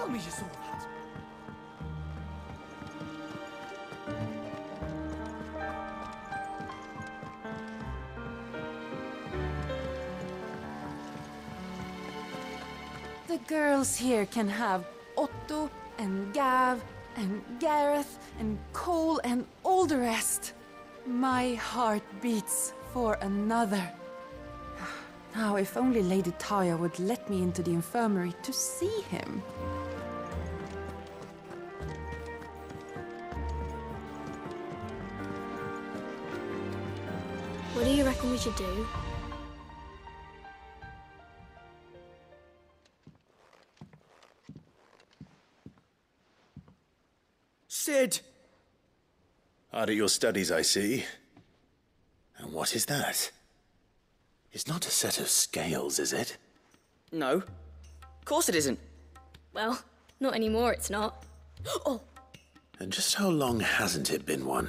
tell me you saw that. The girls here can have Otto and Gav and Gareth and Cole and all the rest. My heart beats for another. Now, if only Lady Taya would let me into the infirmary to see him. What do you reckon we should do? Sid! Hard at your studies, I see. And what is that? It's not a set of scales, is it? No. Of course it isn't. Well, not anymore, it's not. Oh! And just how long hasn't it been one?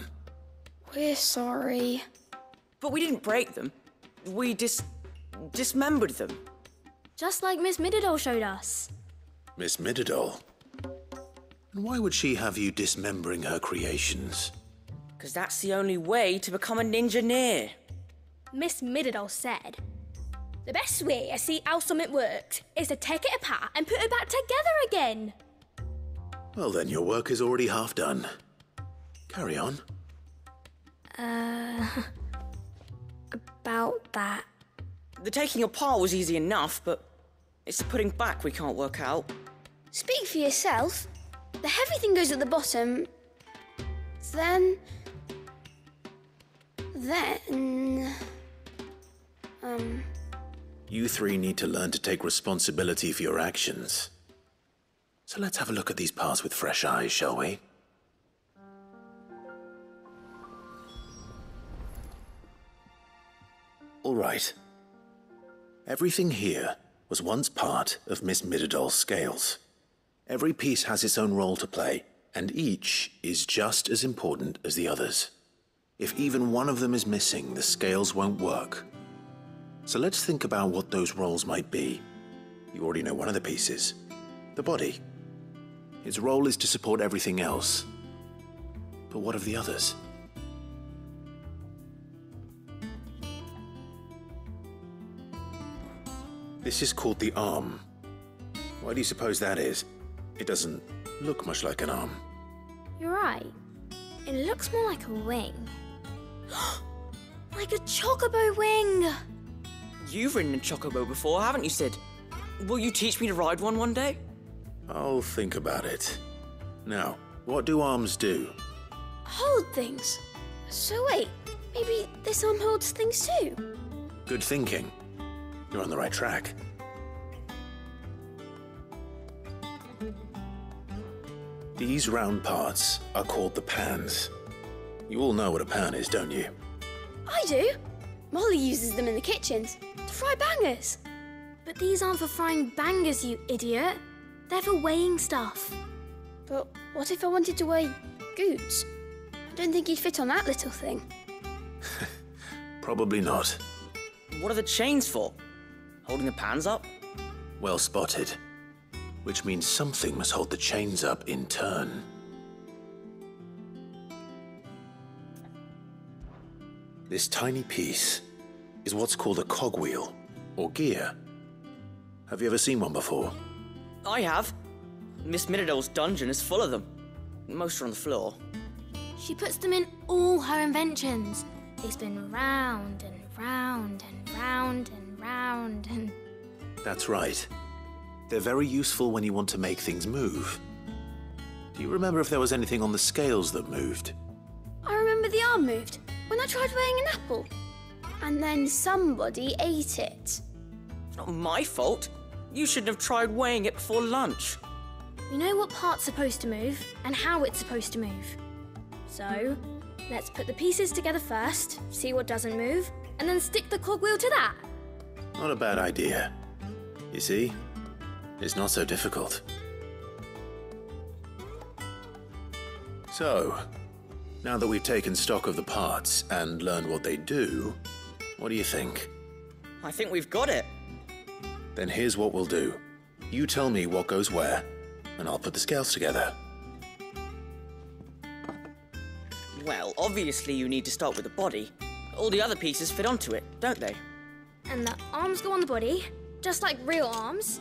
We're sorry. But we didn't break them. We dismembered them. Just like Miss Mididol showed us. Miss Mididol? And why would she have you dismembering her creations? Because that's the only way to become a ninja-neer. Miss Mididol said, the best way to see how something works is to take it apart and put it back together again. Well then, your work is already half done. Carry on. About that. The taking apart was easy enough, but it's the putting back we can't work out. Speak for yourself. The heavy thing goes at the bottom. Then... You three need to learn to take responsibility for your actions. So let's have a look at these parts with fresh eyes, shall we? All right. Everything here was once part of Miss Mididol's scales. Every piece has its own role to play, and each is just as important as the others. If even one of them is missing, the scales won't work. So let's think about what those roles might be. You already know one of the pieces, the body. Its role is to support everything else. But what of the others? This is called the arm. Why do you suppose that is? It doesn't look much like an arm. You're right. It looks more like a wing. Like a chocobo wing! You've ridden a chocobo before, haven't you, Sid? Will you teach me to ride one day? I'll think about it. Now, what do arms do? Hold things. So wait, maybe this arm holds things too? Good thinking. You're on the right track. These round parts are called the pans. You all know what a pan is, don't you? I do. Molly uses them in the kitchens to fry bangers. But these aren't for frying bangers, you idiot. They're for weighing stuff. But what if I wanted to weigh Goots? I don't think he'd fit on that little thing. Probably not. What are the chains for? Holding the pans up? Well spotted. Which means something must hold the chains up in turn. This tiny piece is what's called a cogwheel, or gear. Have you ever seen one before? I have. Miss Mididol's dungeon is full of them. Most are on the floor. She puts them in all her inventions. They spin round and round and round and round and... That's right. They're very useful when you want to make things move. Do you remember if there was anything on the scales that moved? I remember the arm moved when I tried weighing an apple. And then somebody ate it. It's not my fault. You shouldn't have tried weighing it before lunch. We know what part's supposed to move and how it's supposed to move. So, let's put the pieces together first, see what doesn't move, and then stick the cogwheel to that. Not a bad idea. You see, it's not so difficult. So, now that we've taken stock of the parts and learned what they do, what do you think? I think we've got it. Then here's what we'll do. You tell me what goes where, and I'll put the scales together. Well, obviously you need to start with the body. All the other pieces fit onto it, don't they? And the arms go on the body, just like real arms.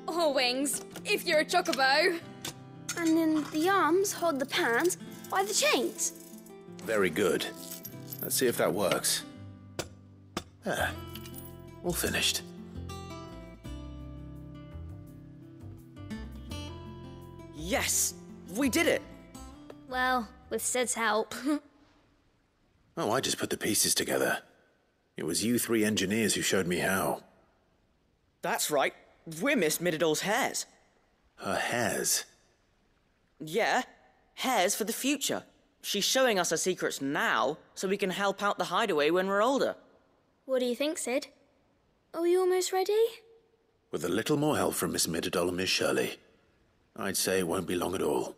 Or wings, if you're a chocobo. And then the arms hold the pans by the chains. Very good. Let's see if that works. There. All finished. Yes! We did it! Well, with Sid's help. Oh, I just put the pieces together. It was you three engineers who showed me how. That's right. We're Miss Mididol's heirs. Her hairs? Yeah, heirs for the future. She's showing us her secrets now, so we can help out the hideaway when we're older. What do you think, Sid? Are we almost ready? With a little more help from Miss Mididol and Miss Shirley, I'd say it won't be long at all.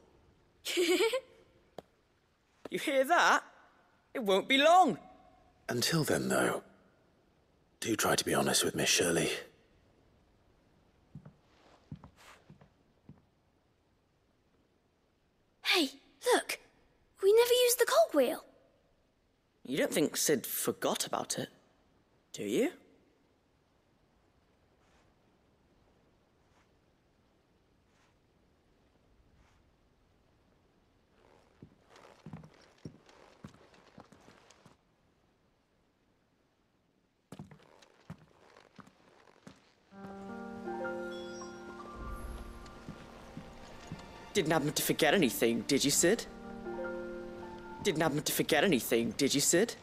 You hear that? It won't be long. Until then, though, do try to be honest with Miss Shirley. Hey, look! We never used the cogwheel. You don't think Sid forgot about it, do you? Didn't happen to forget anything, did you, Sid? Didn't happen to forget anything, did you, Sid?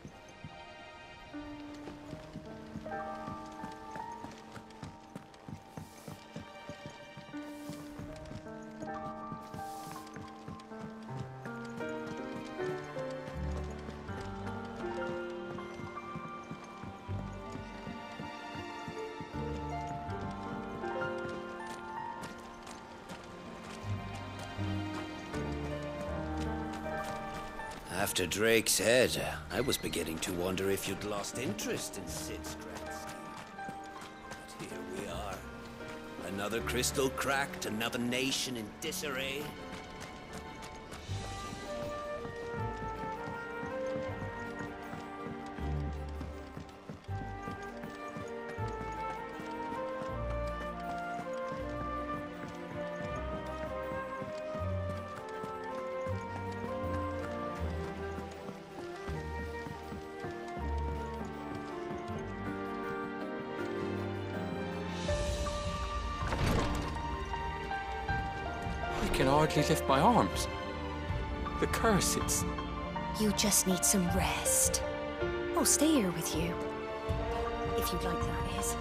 After Drake's head, I was beginning to wonder if you'd lost interest in Sid's grand scheme. But here we are. Another crystal cracked, another nation in disarray. I can hardly lift my arms. The curse, it's... You just need some rest. I'll stay here with you. If you'd like, that is.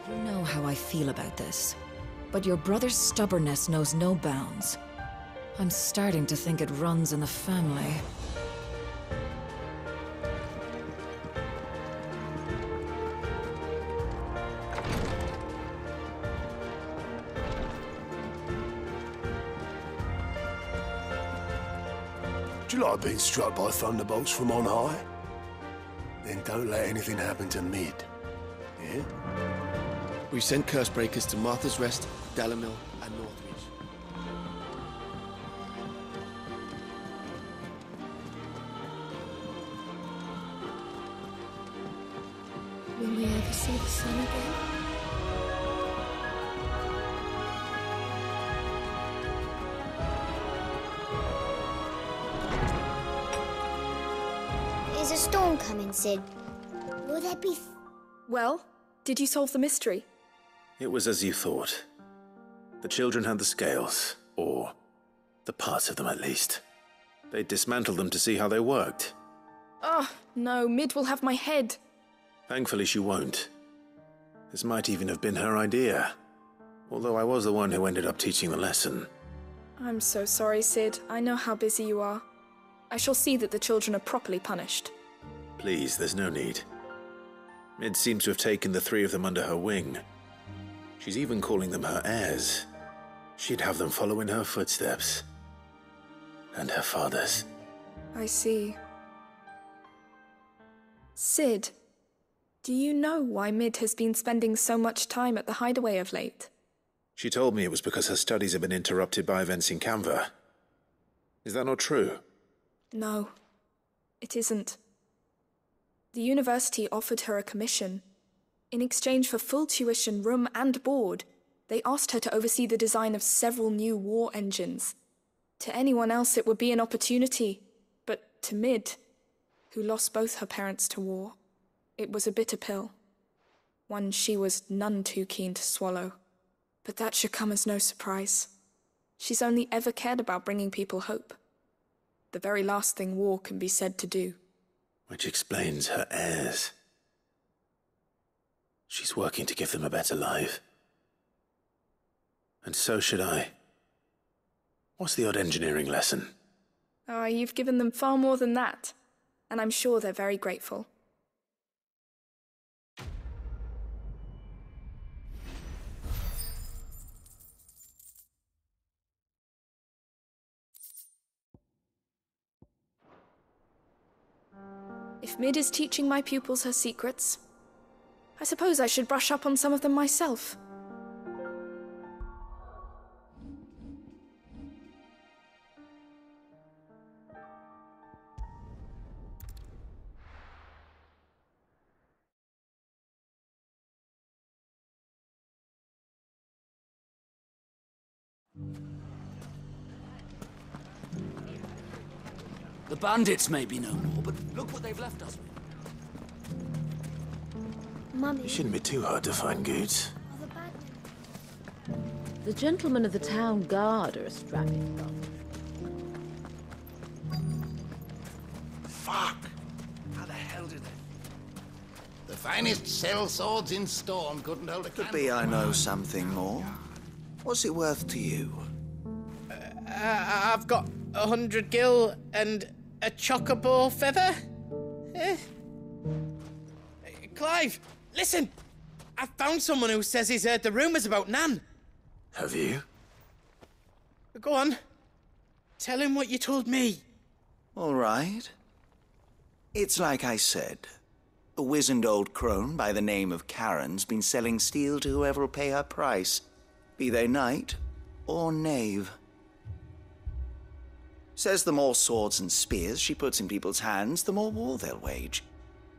You know how I feel about this. But your brother's stubbornness knows no bounds. I'm starting to think it runs in the family. Do you like being struck by thunderbolts from on high? Then don't let anything happen to Mid. Yeah? We've sent curse breakers to Martha's Rest, Dalamil, and Northreach. Will we ever see the sun again? Is a storm coming, Sid? Will there be... Well, did you solve the mystery? It was as you thought. The children had the scales, or the parts of them at least. They dismantled them to see how they worked. Oh, no, Mid will have my head. Thankfully she won't. This might even have been her idea. Although I was the one who ended up teaching the lesson. I'm so sorry, Sid. I know how busy you are. I shall see that the children are properly punished. Please, there's no need. Mid seems to have taken the three of them under her wing. She's even calling them her heirs. She'd have them follow in her footsteps. And her father's. I see. Sid, do you know why Mid has been spending so much time at the hideaway of late? She told me it was because her studies had been interrupted by events in Canva. Is that not true? No, it isn't. The university offered her a commission. In exchange for full tuition, room and board, they asked her to oversee the design of several new war engines. To anyone else it would be an opportunity, but to Mid, who lost both her parents to war, it was a bitter pill. One she was none too keen to swallow. But that should come as no surprise. She's only ever cared about bringing people hope. The very last thing war can be said to do. Which explains her heirs. She's working to give them a better life. And so should I. What's the odd engineering lesson? Oh, you've given them far more than that. And I'm sure they're very grateful. If Mid is teaching my pupils her secrets, I suppose I should brush up on some of them myself. The bandits may be no more, but look what they've left us with. Mummy. It shouldn't be too hard to find goods. The gentlemen of the town guard are a strapping lot. Fuck! How the hell did they? The finest sell swords in Storm couldn't hold a candle. Could be I know something more. What's it worth to you? I've got 100 gil and a chocobo feather. Clive, listen! I found someone who says he's heard the rumours about Nan. Have you? Go on. Tell him what you told me. All right. It's like I said. A wizened old crone by the name of Karen's been selling steel to whoever will pay her price, be they knight or knave. Says the more swords and spears she puts in people's hands, the more war they'll wage.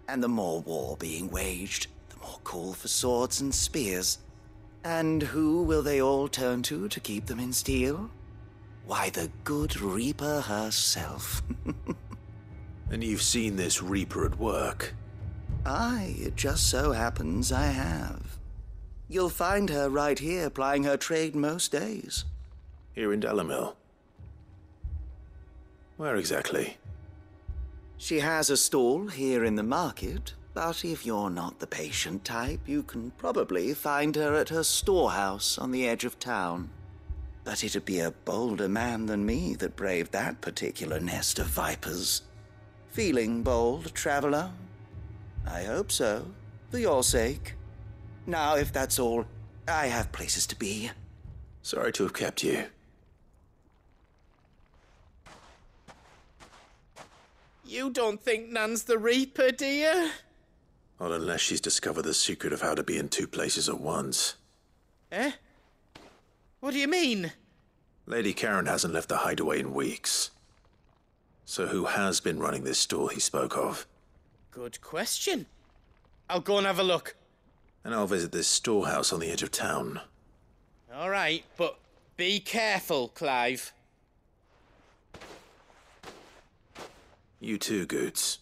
And the more war being waged, the more call for swords and spears. And who will they all turn to keep them in steel? Why, the good Reaper herself. And you've seen this Reaper at work? Aye, it just so happens I have. You'll find her right here plying her trade most days. Here in Dalamil? Where exactly? She has a stall here in the market, but if you're not the patient type, you can probably find her at her storehouse on the edge of town. But it'd be a bolder man than me that braved that particular nest of vipers. Feeling bold, traveler? I hope so, for your sake. Now, if that's all, I have places to be. Sorry to have kept you. You don't think Nan's the Reaper, do you? Not unless she's discovered the secret of how to be in two places at once. Eh? What do you mean? Lady Karen hasn't left the hideaway in weeks. So who has been running this stall he spoke of? Good question. I'll go and have a look. And I'll visit this storehouse on the edge of town. All right, but be careful, Clive. You too, Goots.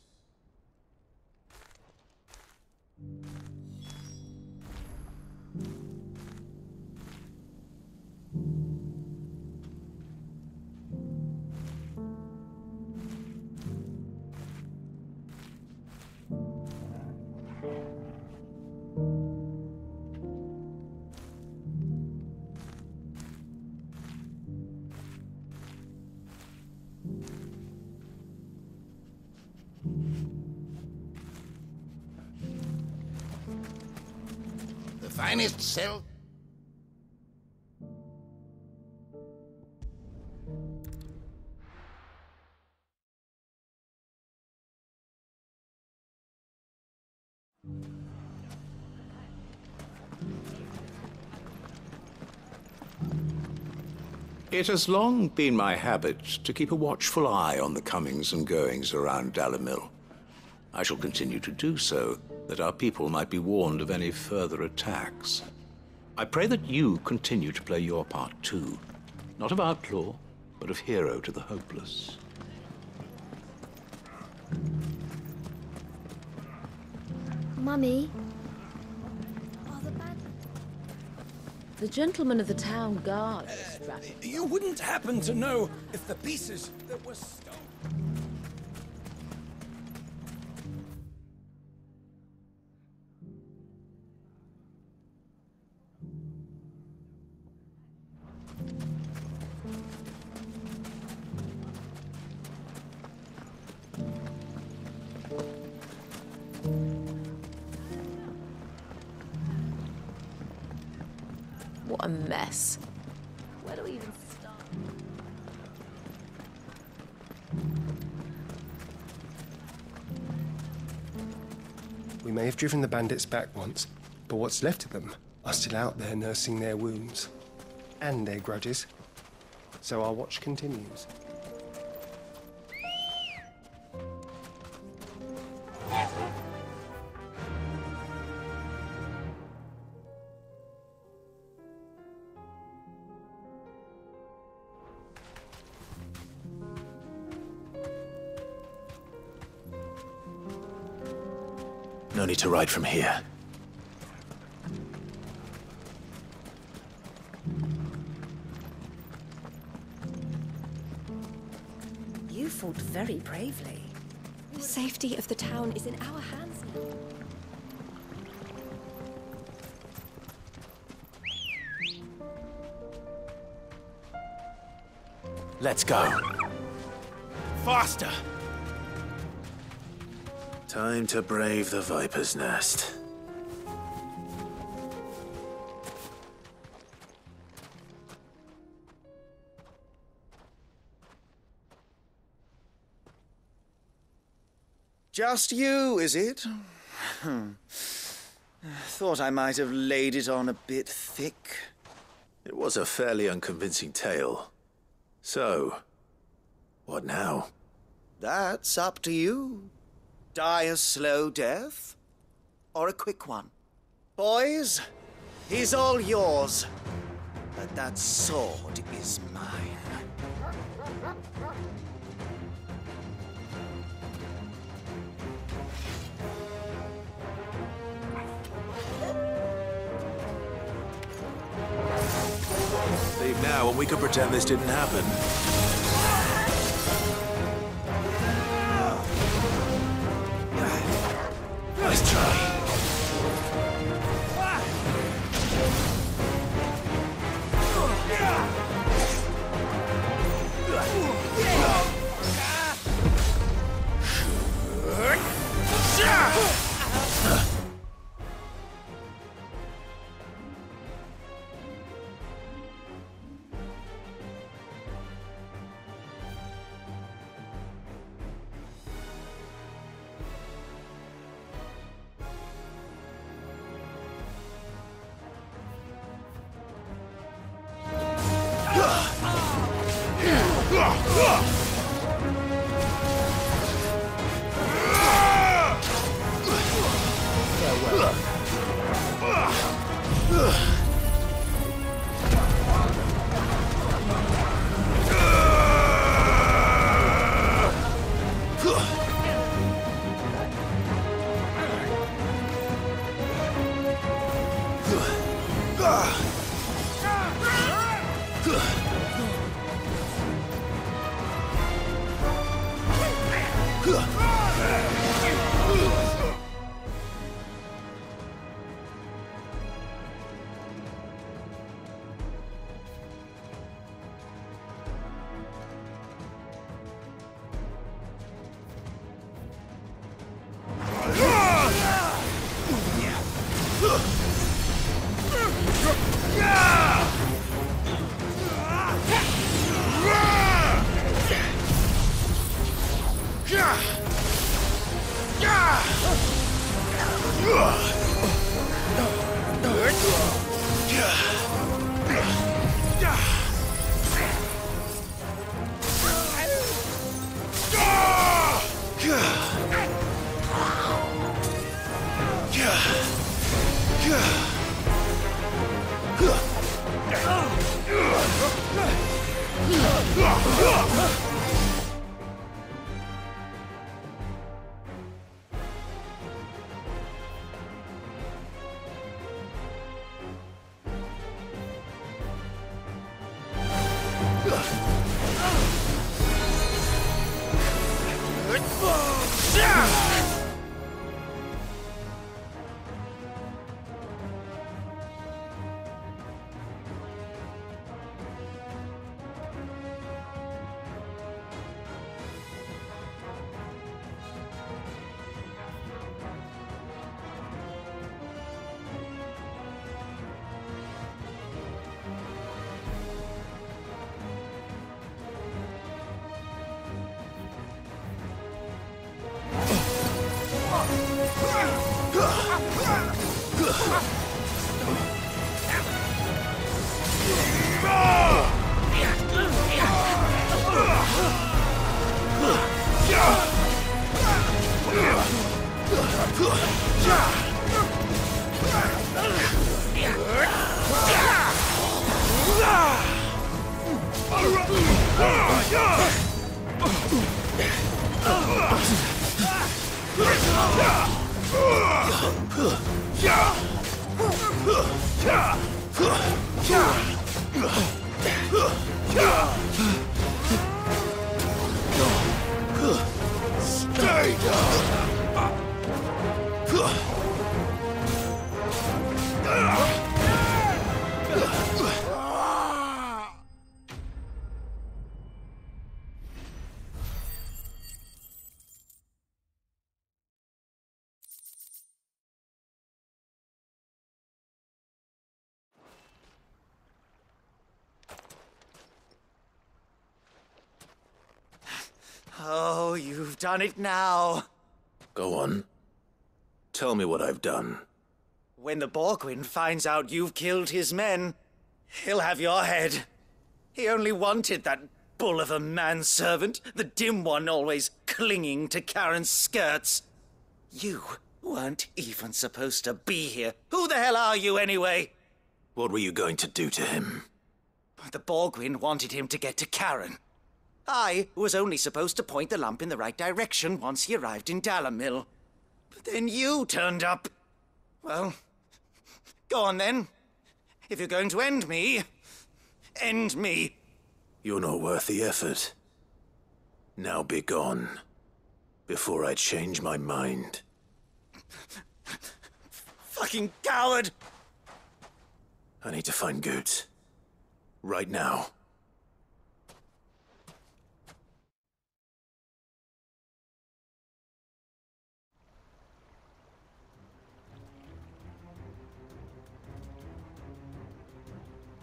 The finest sell... It has long been my habit to keep a watchful eye on the comings and goings around Dalamil. I shall continue to do so, that our people might be warned of any further attacks. I pray that you continue to play your part too, not of outlaw, but of hero to the hopeless. Mummy? The gentleman of the town guard is strapping. You wouldn't happen to know if the pieces that were stolen... What a mess. Where do we even start? We may have driven the bandits back once, but what's left of them are still out there nursing their wounds and their grudges. So our watch continues. No need to ride from here. You fought very bravely. The safety of the town is in our hands now. Let's go. Faster! Time to brave the Viper's Nest. Just you, is it? Thought I might have laid it on a bit thick. It was a fairly unconvincing tale. So, what now? That's up to you. Die a slow death, or a quick one. Boys, he's all yours. But that sword is mine. Leave now and we can pretend this didn't happen. Nice try. Stay down! Oh, you've done it now. Go on. Tell me what I've done. When the Borgwyn finds out you've killed his men, he'll have your head. He only wanted that bull of a manservant, the dim one always clinging to Karen's skirts. You weren't even supposed to be here. Who the hell are you, anyway? What were you going to do to him? The Borgwyn wanted him to get to Karen. I was only supposed to point the lamp in the right direction once he arrived in Dalamil. But then you turned up. Well, go on then. If you're going to end me, end me. You're not worth the effort. Now be gone, before I change my mind. Fucking coward! I need to find Goots. Right now.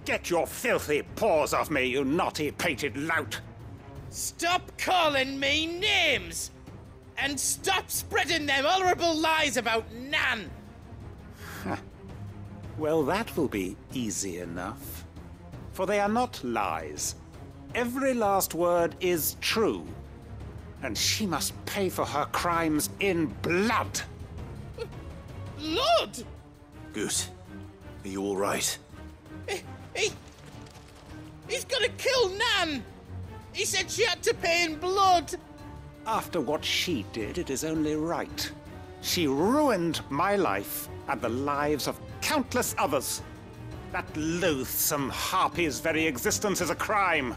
Get your filthy paws off me, you naughty-pated lout! Stop calling me names! And stop spreading them horrible lies about Nan! Well, that will be easy enough. For they are not lies. Every last word is true. And she must pay for her crimes in blood. Blood? Goot, are you all right? He's gonna kill Nan! He said she had to pay in blood! After what she did, it is only right. She ruined my life and the lives of countless others. That loathsome harpy's very existence is a crime,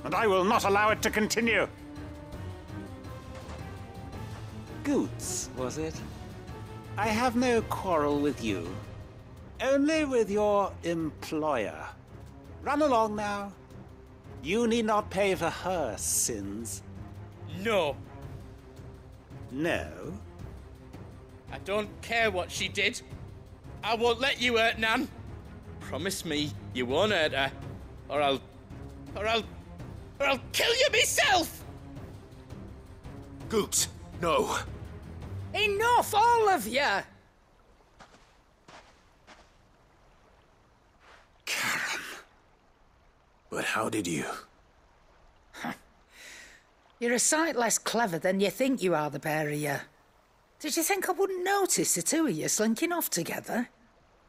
and I will not allow it to continue. Goots, was it? I have no quarrel with you. Only with your employer. Run along now. You need not pay for her sins. No. No? I don't care what she did. I won't let you hurt Nan. Promise me you won't hurt her, or I'll kill you myself! Goots, no. Enough, all of you! Karen. But how did you? You're a sight less clever than you think you are, the pair of you. Did you think I wouldn't notice the two of you slinking off together?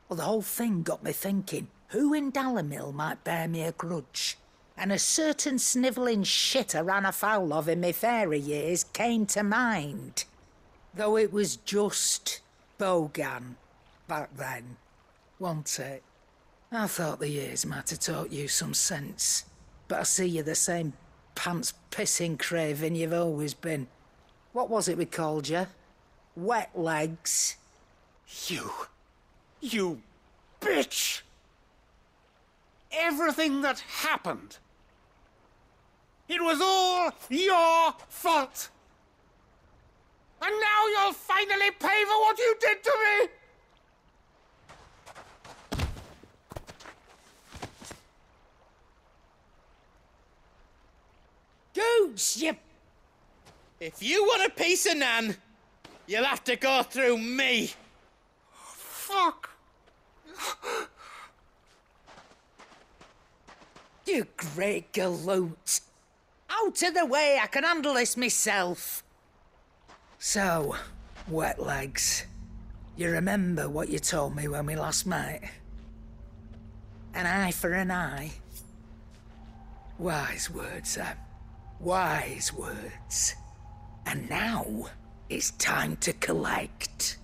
Well, the whole thing got me thinking, who in Dalamil might bear me a grudge? and a certain snivelling shit I ran afoul of in my fairy years came to mind. Though it was just Bogan back then, wasn't it? I thought the years might have taught you some sense, but I see you're the same pants-pissing craven you've always been. What was it we called you? Wet legs? You bitch! Everything that happened, it was all your fault! And now you'll finally pay for what you did to me! Gooch, you... If you want a piece of Nan, you'll have to go through me. Fuck! You great galoot! Out of the way, I can handle this myself. So, wet legs, you remember what you told me when we last met? An eye for an eye? Wise words, Sam. Wise words. And now, it's time to collect.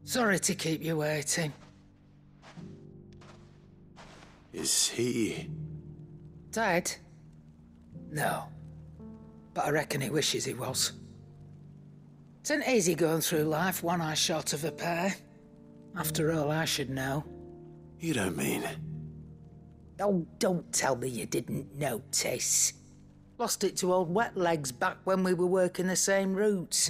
Sorry to keep you waiting. Is he... Dead? No. But I reckon he wishes he was. It ain't easy going through life one eye short of a pair. After all, I should know. You don't mean... Oh, don't tell me you didn't notice. Lost it to old Wet Legs back when we were working the same routes.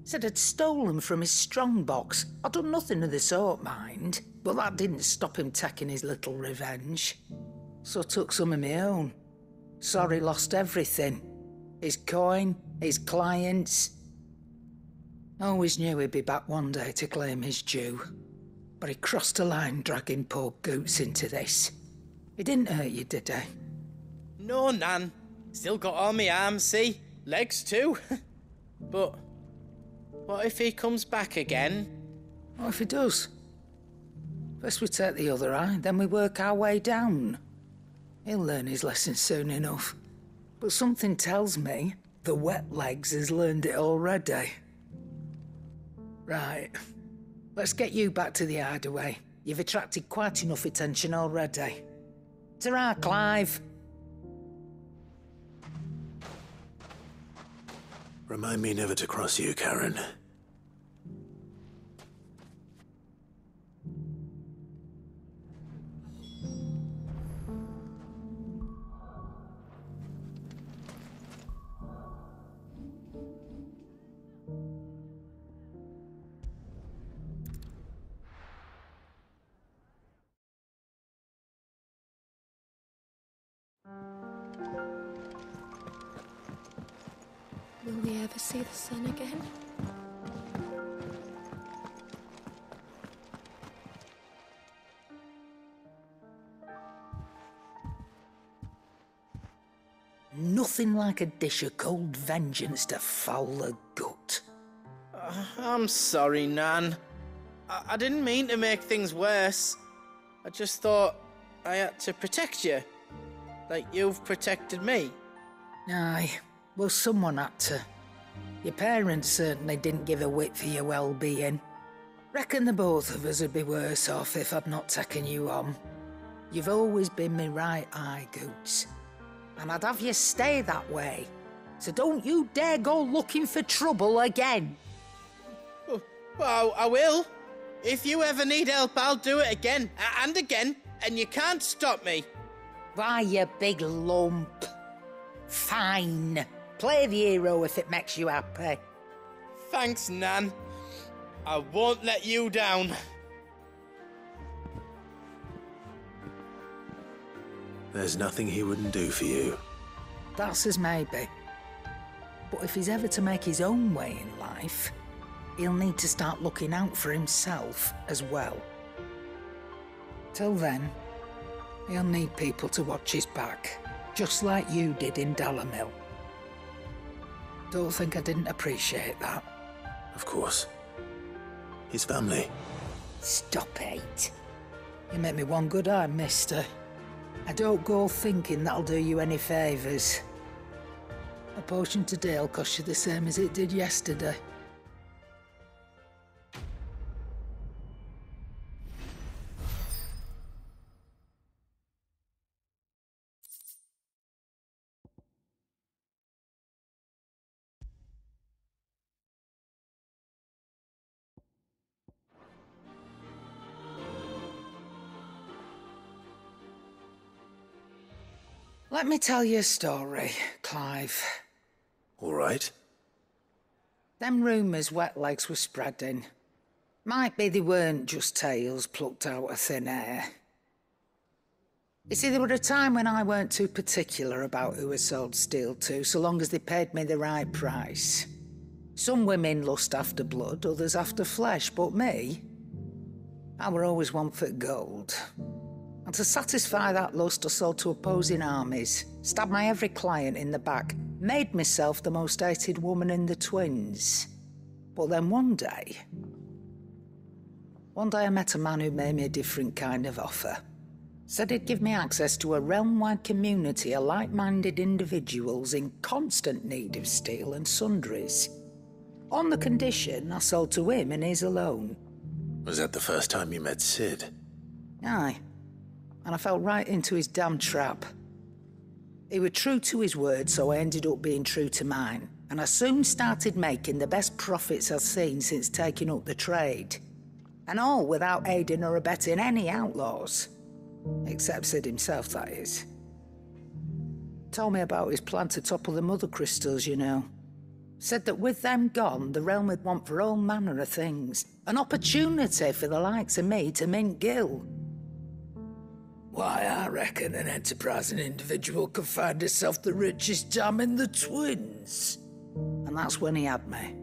Said I'd stolen from his strongbox. I'd done nothing of the sort, mind. But that didn't stop him taking his little revenge. So I took some of my own. Sorry, lost everything. His coin, his clients. Always knew he'd be back one day to claim his due. But he crossed a line dragging poor Goots into this. He didn't hurt you, did he? No, Nan. Still got all my arms, see? Legs too. But what if he comes back again? What if he does? First we take the other eye, then we work our way down. He'll learn his lesson soon enough. But something tells me the Wet Legs has learned it already. Right. Let's get you back to the hideaway. You've attracted quite enough attention already. Ta-ra, Clive. Remind me never to cross you, Karen. Will we ever see the sun again? Nothing like a dish of cold vengeance to foul the gut. I'm sorry, Nan. I didn't mean to make things worse. I just thought I had to protect you. Like you've protected me. Aye. Well, someone had to. Your parents certainly didn't give a whit for your well-being. Reckon the both of us would be worse off if I'd not taken you on. You've always been my right eye, Goots. And I'd have you stay that way. So don't you dare go looking for trouble again. Well, I will. If you ever need help, I'll do it again and again, and you can't stop me. Why, you big lump. Fine. Play the hero if it makes you happy. Thanks, Nan. I won't let you down. There's nothing he wouldn't do for you. That's as maybe. But if he's ever to make his own way in life, he'll need to start looking out for himself as well. Till then, he'll need people to watch his back, just like you did in Dalamil. Don't think I didn't appreciate that. Of course. His family. Stop it. You make me one good eye, mister. I don't go thinking that'll do you any favours. A potion today will cost you the same as it did yesterday. Let me tell you a story, Clive. All right. Them rumours Wetlegs were spreading. Might be they weren't just tales plucked out of thin air. You see, there were a time when I weren't too particular about who I sold steel to, so long as they paid me the right price. Some women lust after blood, others after flesh, but me, I were always one for gold. And to satisfy that lust, I sold to opposing armies, stabbed my every client in the back, made myself the most hated woman in the twins. But then one day I met a man who made me a different kind of offer. Said he'd give me access to a realm-wide community of like-minded individuals in constant need of steel and sundries. On the condition I sold to him and his alone. Was that the first time you met Sid? Aye. And I fell right into his damn trap. He was true to his word, so I ended up being true to mine. And I soon started making the best profits I've seen since taking up the trade. And all without aiding or abetting any outlaws. Except Sid himself, that is. Told me about his plan to topple the mother crystals, you know. Said that with them gone, the realm would want for all manner of things. An opportunity for the likes of me to mint gil. Why, I reckon an enterprising individual could find himself the richest dam in the twins. And that's when he had me.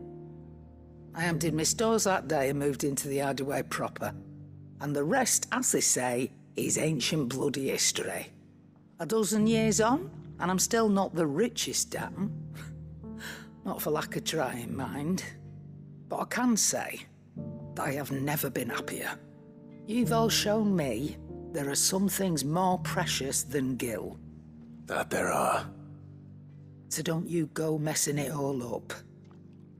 I emptied my stores that day and moved into the hideaway proper. And the rest, as they say, is ancient bloody history. A dozen years on, and I'm still not the richest dam. Not for lack of trying, mind. But I can say that I have never been happier. You've all shown me there are some things more precious than gil. That there are. So don't you go messing it all up,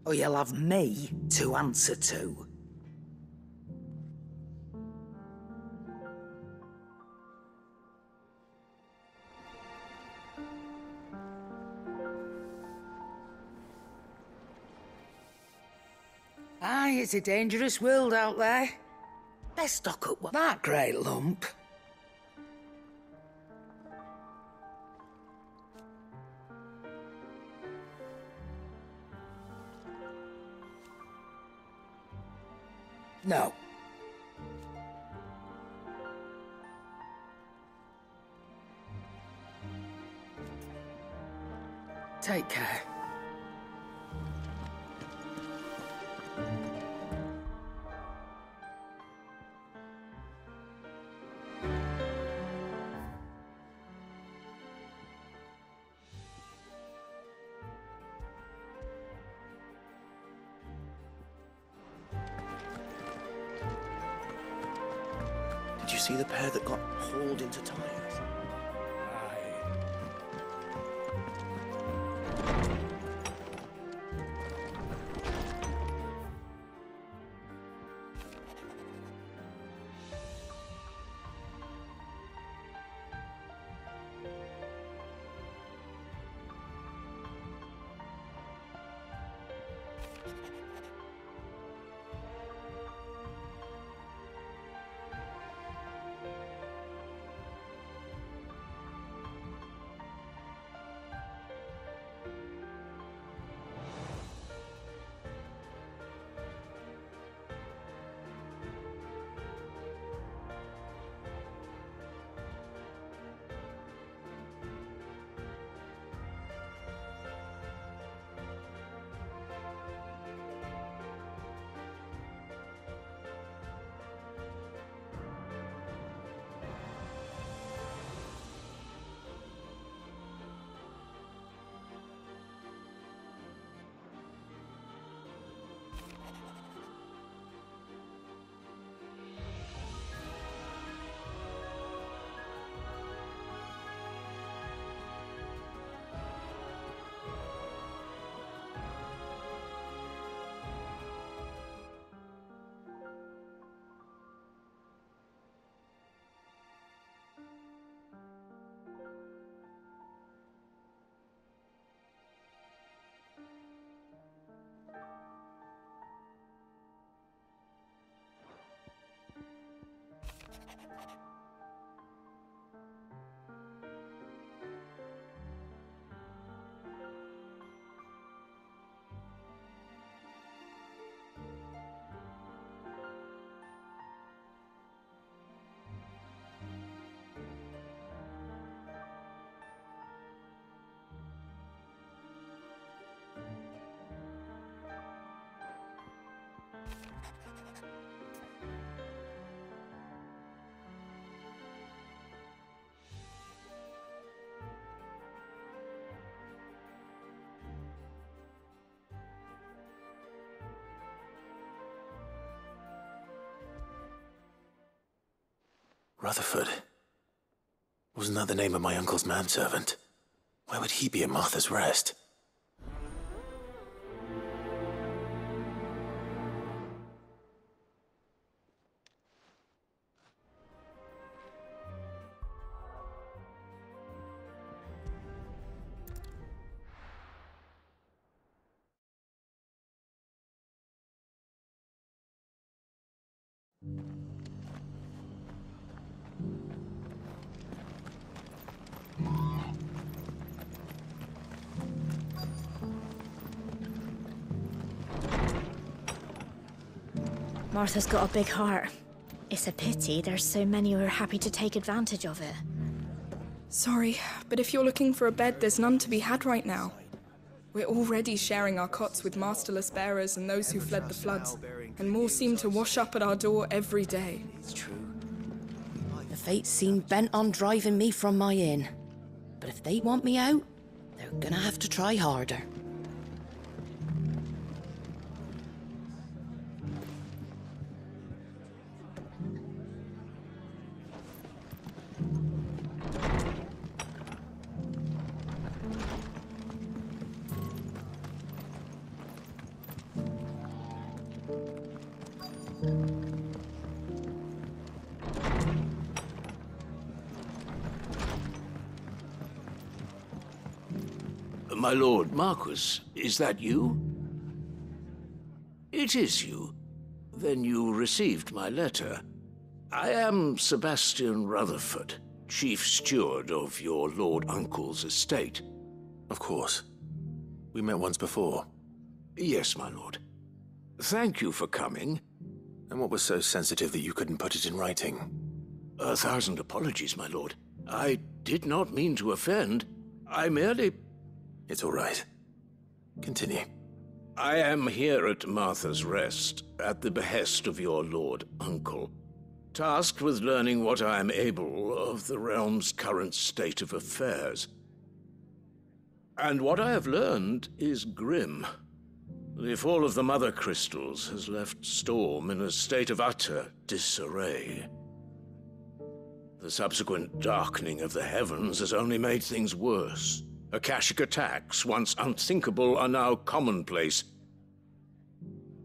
or you'll have me to answer to. Aye, it's a dangerous world out there. Best stock up with that great lump. No. Take care. Did you see the pair that got hauled into tires? Rutherford. Wasn't that the name of my uncle's manservant? Why would he be at Martha's Rest? Martha's got a big heart. It's a pity there's so many who are happy to take advantage of it. Sorry, but if you're looking for a bed, there's none to be had right now. We're already sharing our cots with masterless bearers and those who fled the floods, and more seem to wash up at our door every day. It's true. The fates seem bent on driving me from my inn. But if they want me out, they're gonna have to try harder. My lord Marquis, is that you? It is you. Then you received my letter. I am Sebastian Rutherford, chief steward of your lord uncle's estate. Of course. We met once before. Yes, my lord. Thank you for coming. And what was so sensitive that you couldn't put it in writing? 1,000 apologies, my lord. I did not mean to offend. I merely... It's all right. Continue. I am here at Martha's Rest, at the behest of your lord uncle, tasked with learning what I am able of the realm's current state of affairs. And what I have learned is grim. The fall of the Mother Crystals has left Storm in a state of utter disarray. The subsequent darkening of the heavens has only made things worse. Akashic attacks, once unthinkable, are now commonplace.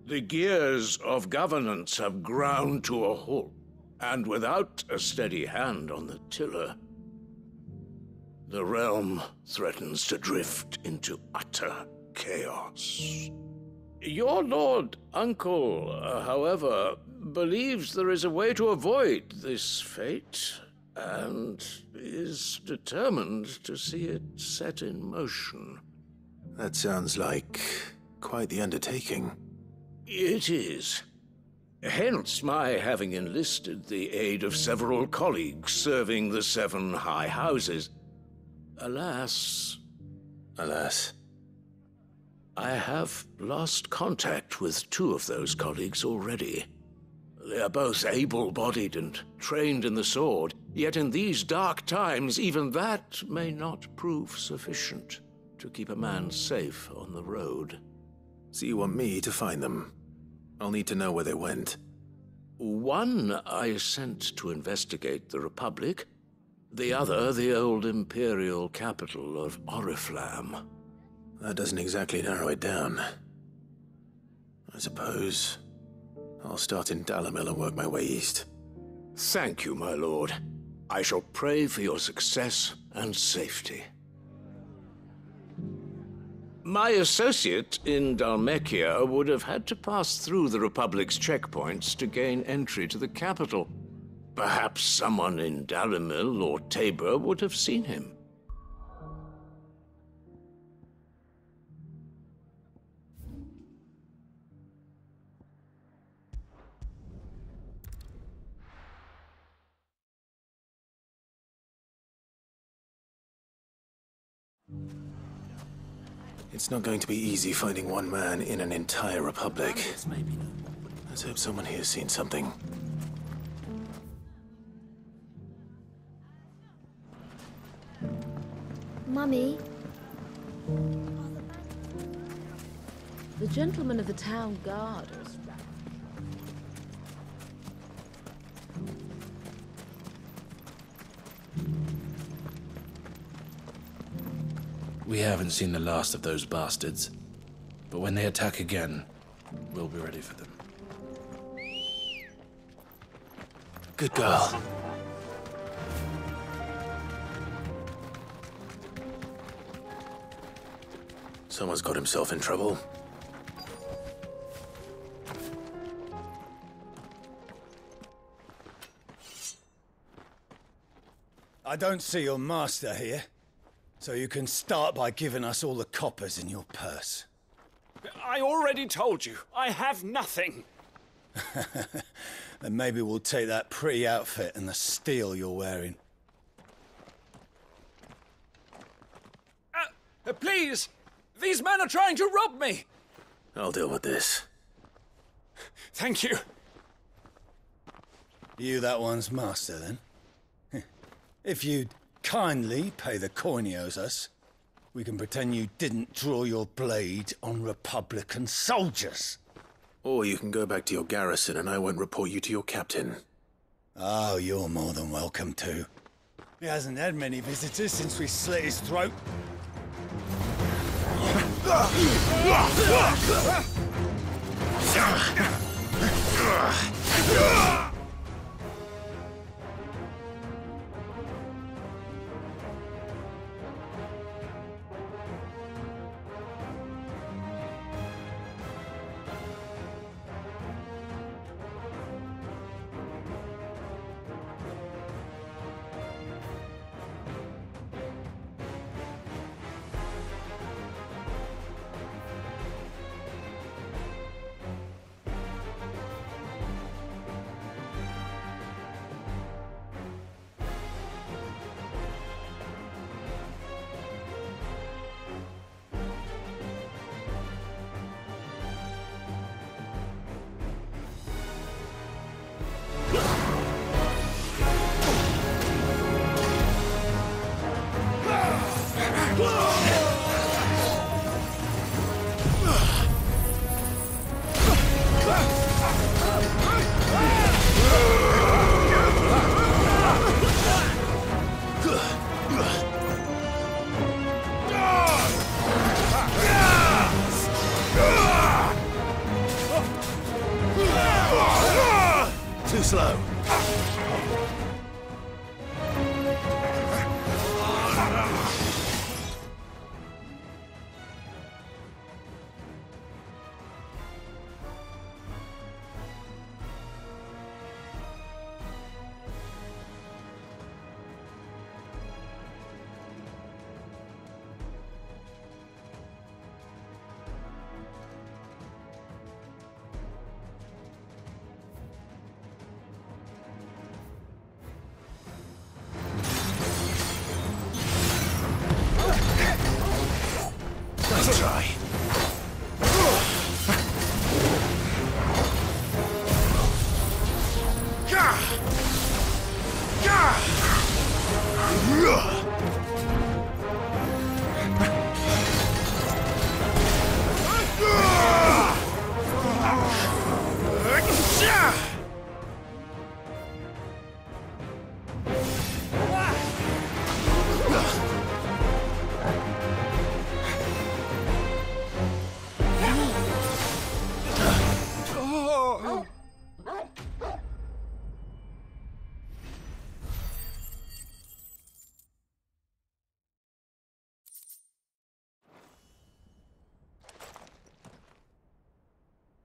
The gears of governance have ground to a halt, and without a steady hand on the tiller, the realm threatens to drift into utter chaos. Your lord uncle, however, believes there is a way to avoid this fate, and is determined to see it set in motion. That sounds like quite the undertaking. It is. Hence my having enlisted the aid of several colleagues serving the 7 high houses. Alas... Alas? I have lost contact with 2 of those colleagues already. They are both able-bodied and trained in the sword, yet in these dark times, even that may not prove sufficient to keep a man safe on the road. So you want me to find them? I'll need to know where they went. One I sent to investigate the Republic, the other the old Imperial capital of Oriflamme. That doesn't exactly narrow it down. I suppose I'll start in Dalamil and work my way east. Thank you, my lord. I shall pray for your success and safety. My associate in Dhalmekia would have had to pass through the Republic's checkpoints to gain entry to the capital. Perhaps someone in Dalamil or Tabor would have seen him. It's not going to be easy finding one man in an entire republic. Let's hope someone here's seen something. Mummy? The gentleman of the town guard is... We haven't seen the last of those bastards. But when they attack again, we'll be ready for them. Good girl. Someone's got himself in trouble. I don't see your master here, so you can start by giving us all the coppers in your purse. I already told you, I have nothing. Then maybe we'll take that pretty outfit and the steel you're wearing. Please! These men are trying to rob me! I'll deal with this. Thank you. You that one's master, then? If you'd kindly pay the coin he owes us, we can pretend you didn't draw your blade on Republican soldiers. Or you can go back to your garrison and I won't report you to your captain. Oh, you're more than welcome to. He hasn't had many visitors since we slit his throat. Too slow. Nice try.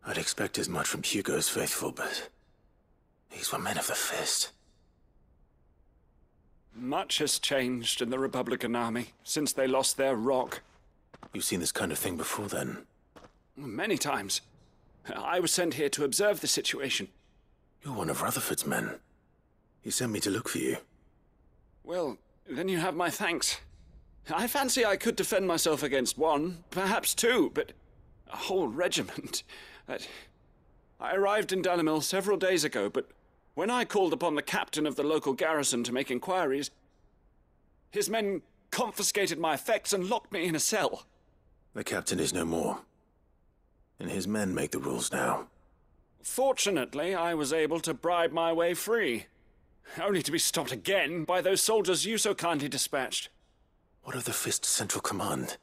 I'd expect as much from Hugo's faithful, but these were men of the fist. Much has changed in the Republican army since they lost their rock. You've seen this kind of thing before, then? Many times. I was sent here to observe the situation. You're one of Rutherford's men. He sent me to look for you. Well, then you have my thanks. I fancy I could defend myself against one, perhaps two, but a whole regiment. I arrived in Dalimil several days ago, but when I called upon the captain of the local garrison to make inquiries, his men confiscated my effects and locked me in a cell. The captain is no more, and his men make the rules now. Fortunately, I was able to bribe my way free, only to be stopped again by those soldiers you so kindly dispatched. What of the Fist Central Command?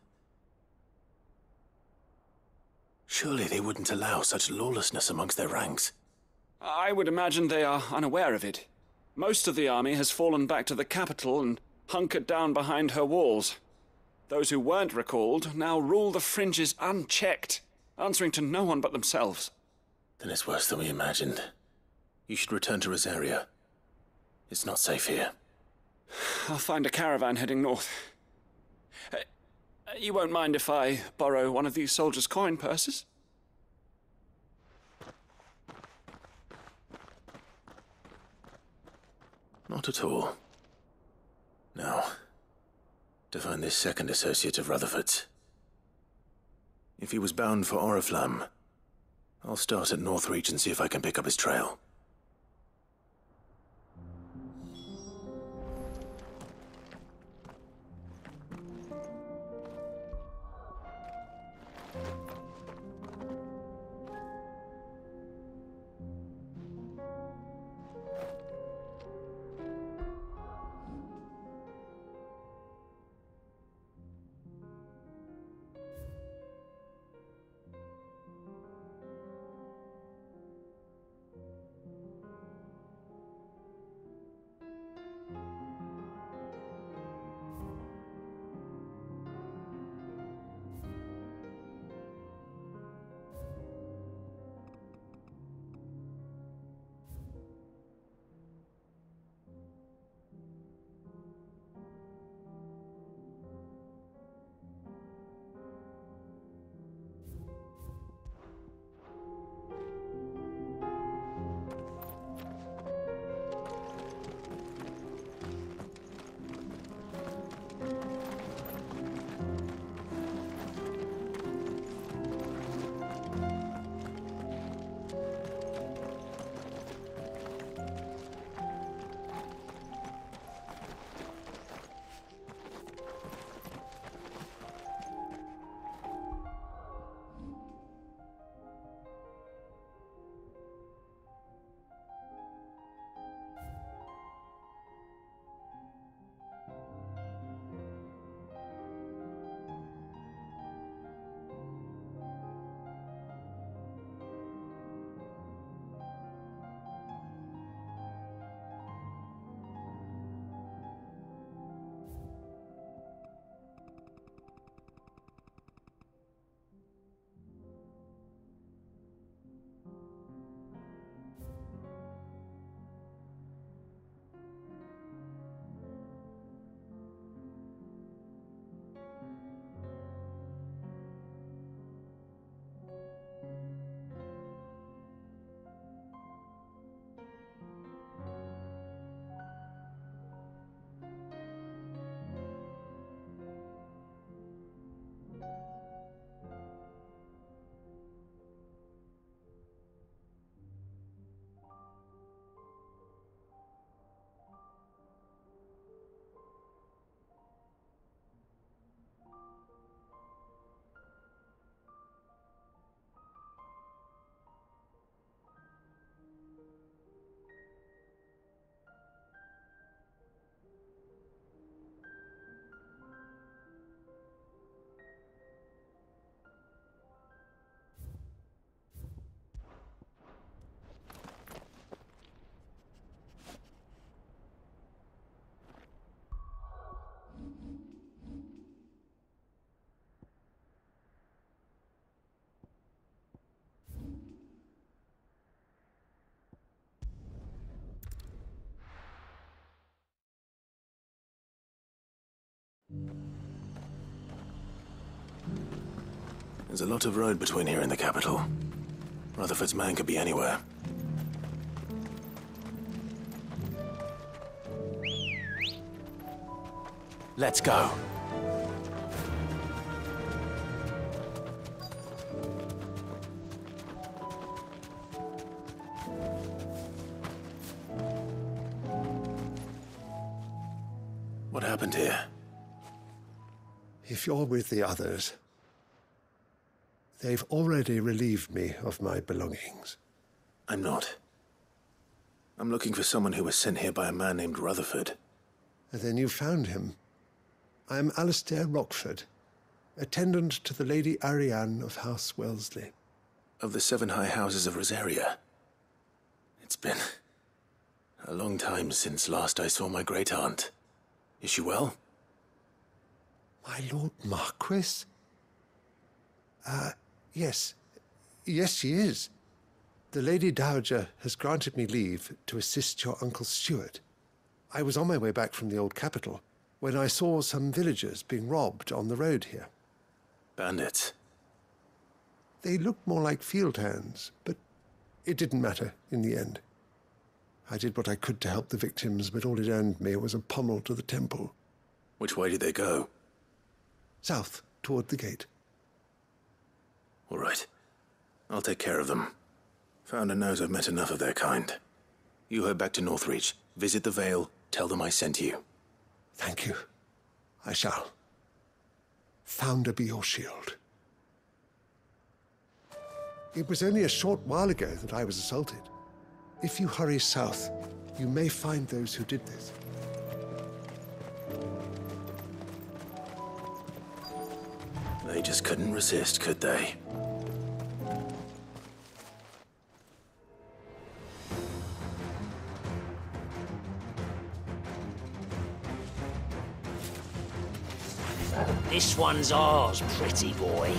Surely they wouldn't allow such lawlessness amongst their ranks. I would imagine they are unaware of it. Most of the army has fallen back to the capital and hunkered down behind her walls. Those who weren't recalled now rule the fringes unchecked, answering to no one but themselves. Then it's worse than we imagined. You should return to Rosaria. It's not safe here. I'll find a caravan heading north. You won't mind if I borrow one of these soldiers' coin purses? Not at all. Now, to find this second associate of Rutherford's. If he was bound for Oriflamme, I'll start at Northreach and see if I can pick up his trail. There's a lot of road between here and the capital. Rutherford's man could be anywhere. Let's go. What happened here? If you're with the others, they've already relieved me of my belongings. I'm not. I'm looking for someone who was sent here by a man named Rutherford. And then you found him. I am Alistair Rockford, attendant to the Lady Ariane of House Wellesley. Of the 7 high houses of Rosaria. It's been a long time since last I saw my great-aunt. Is she well? My Lord Marquis? Yes. Yes, she is. The Lady Dowager has granted me leave to assist your Uncle Stuart. I was on my way back from the old capital when I saw some villagers being robbed on the road here. Bandits? They looked more like field hands, but it didn't matter in the end. I did what I could to help the victims, but all it earned me was a pommel to the temple. Which way did they go? South, toward the gate. All right. I'll take care of them. Founder knows I've met enough of their kind. You head back to Northreach, visit the Vale, tell them I sent you. Thank you. I shall. Founder be your shield. It was only a short while ago that I was assaulted. If you hurry south, you may find those who did this. They just couldn't resist, could they? This one's ours, pretty boy.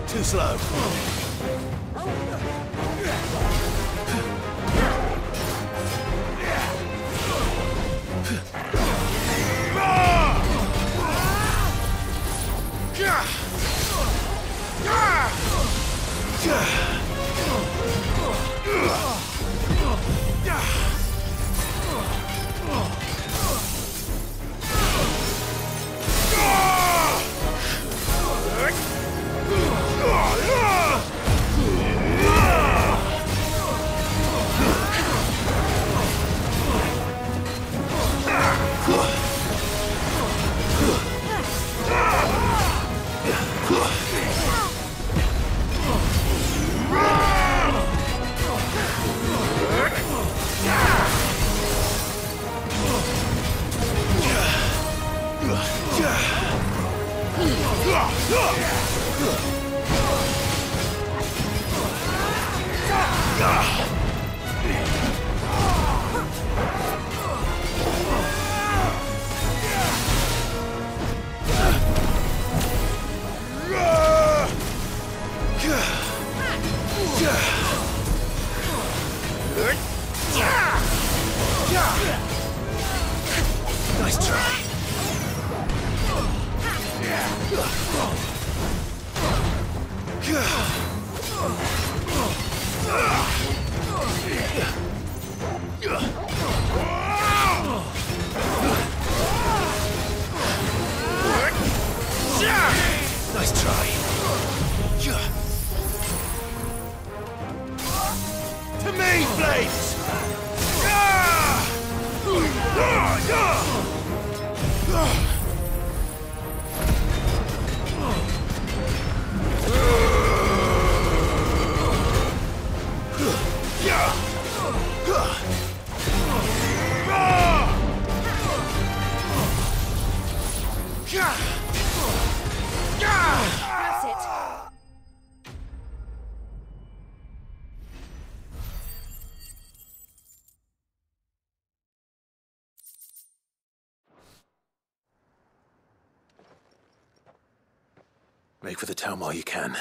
Too slow. Nice try. Nice try. To me, blades! That's it. Make for the town while you can.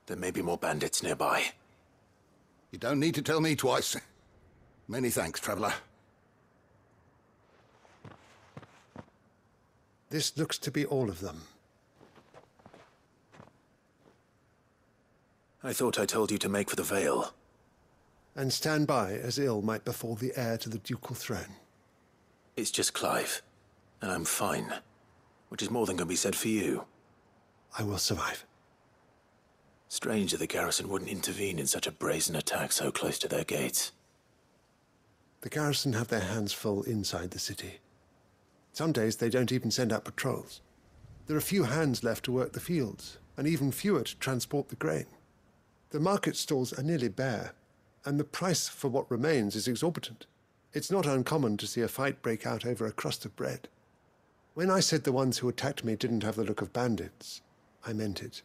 There may be more bandits nearby. You don't need to tell me twice. Many thanks, traveler. This looks to be all of them. I thought I told you to make for the Vale. And stand by as ill might befall the heir to the ducal throne. It's just Clive, and I'm fine. Which is more than can be said for you. I will survive. Strange that the garrison wouldn't intervene in such a brazen attack so close to their gates. The garrison have their hands full inside the city. Some days they don't even send out patrols. There are few hands left to work the fields, and even fewer to transport the grain. The market stalls are nearly bare, and the price for what remains is exorbitant. It's not uncommon to see a fight break out over a crust of bread. When I said the ones who attacked me didn't have the look of bandits, I meant it.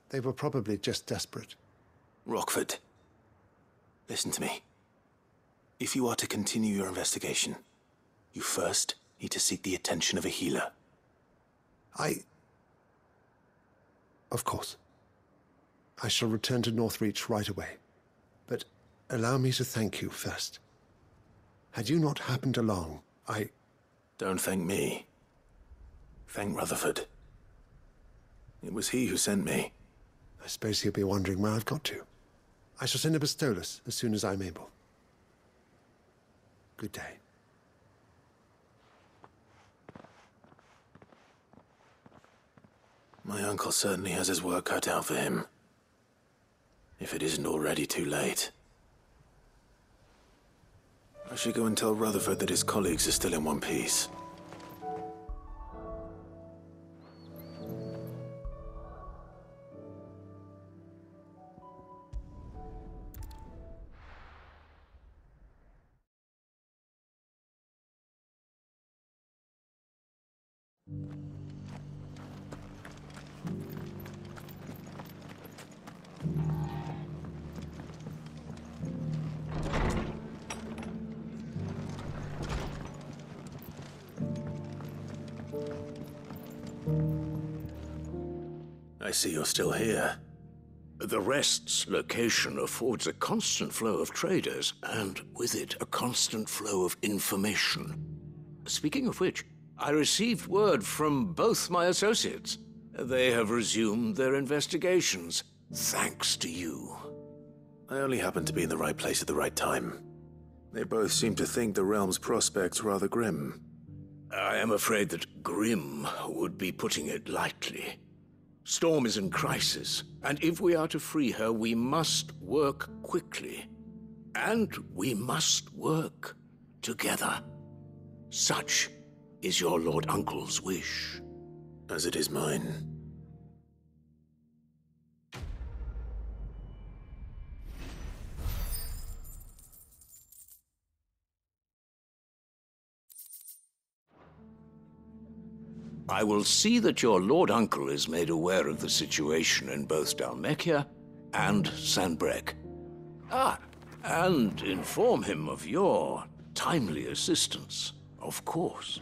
They were probably just desperate. Rockford, listen to me. If you are to continue your investigation, you first need to seek the attention of a healer. Of course. I shall return to Northreach right away. But allow me to thank you first. Had you not happened along, Don't thank me. Thank Rutherford. It was he who sent me. I suppose he'll be wondering where I've got to. I shall send a Bistolus as soon as I'm able. Good day. My uncle certainly has his work cut out for him. If it isn't already too late. I should go and tell Rutherford that his colleagues are still in one piece. I see you're still here. The Rest's location affords a constant flow of traders, and with it, a constant flow of information. Speaking of which, I received word from both my associates. They have resumed their investigations, thanks to you. I only happened to be in the right place at the right time. They both seem to think the realm's prospects rather grim. I am afraid that grim would be putting it lightly. Storm is in crisis, and if we are to free her, we must work quickly. And we must work together. Such is your Lord Uncle's wish. As it is mine. I will see that your Lord Uncle is made aware of the situation in both Dalmekia and Sanbrek. And inform him of your timely assistance, of course.